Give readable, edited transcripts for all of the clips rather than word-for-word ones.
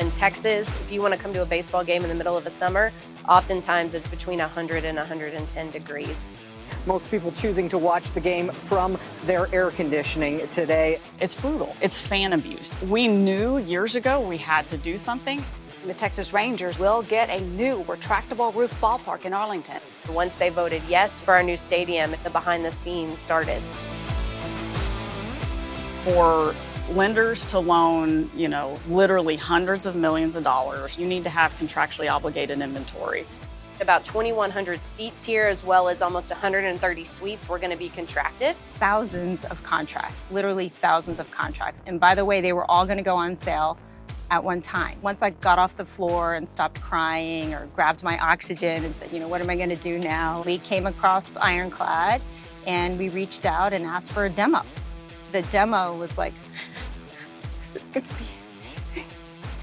in Texas, if you want to come to a baseball game in the middle of a summer, oftentimes it's between 100 and 110 degrees. Most people choosing to watch the game from their air conditioning today. It's brutal. It's fan abuse. We knew years ago we had to do something. The Texas Rangers will get a new retractable roof ballpark in Arlington. Once they voted yes for our new stadium, the behind the scenes started. For lenders to loan, literally hundreds of millions of dollars, you need to have contractually obligated inventory. About 2,100 seats here, as well as almost 130 suites were going to be contracted. Thousands of contracts, literally thousands of contracts. And by the way, they were all going to go on sale at one time. Once I got off the floor and stopped crying or grabbed my oxygen and said, what am I going to do now? We came across Ironclad and we reached out and asked for a demo. The demo was like, this is going to be amazing.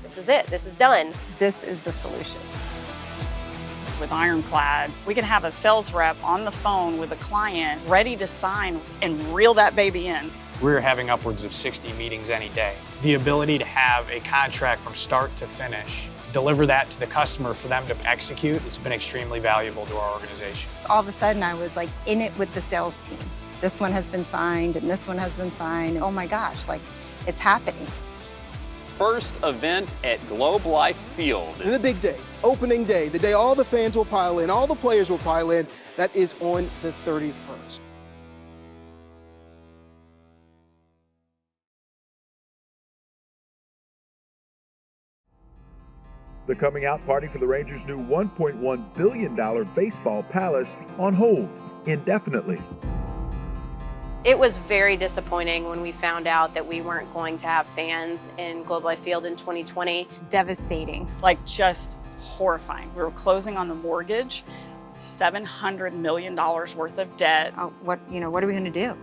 This is it. This is done. This is the solution. With Ironclad, we can have a sales rep on the phone with a client ready to sign and reel that baby in. We're having upwards of 60 meetings any day. The ability to have a contract from start to finish, deliver that to the customer for them to execute, it's been extremely valuable to our organization. All of a sudden, I was like in it with the sales team. This one has been signed and this one has been signed. Oh my gosh, it's happening. First event at Globe Life Field. The big day, opening day, the day all the fans will pile in, all the players will pile in, that is on the 31st. The coming out party for the Rangers' new $1.1 billion baseball palace on hold indefinitely. It was very disappointing when we found out that we weren't going to have fans in Globe Life Field in 2020. Devastating. Just horrifying. We were closing on the mortgage, $700 million worth of debt. Oh, what are we going to do?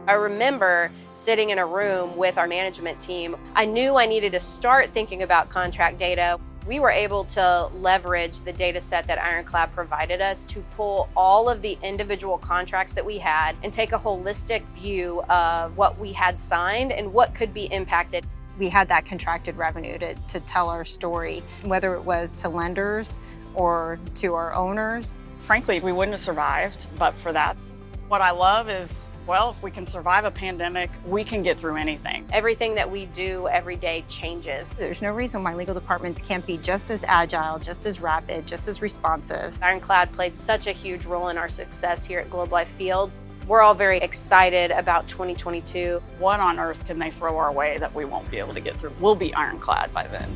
I remember sitting in a room with our management team. I knew I needed to start thinking about contract data. We were able to leverage the data set that Ironclad provided us to pull all of the individual contracts that we had and take a holistic view of what we had signed and what could be impacted. We had that contracted revenue to tell our story, whether it was to lenders or to our owners. Frankly, we wouldn't have survived but for that. What I love is, if we can survive a pandemic, we can get through anything. Everything that we do every day changes. There's no reason why legal departments can't be just as agile, just as rapid, just as responsive. Ironclad played such a huge role in our success here at Globe Life Field. We're all very excited about 2022. What on earth can they throw our way that we won't be able to get through? We'll be Ironclad by then.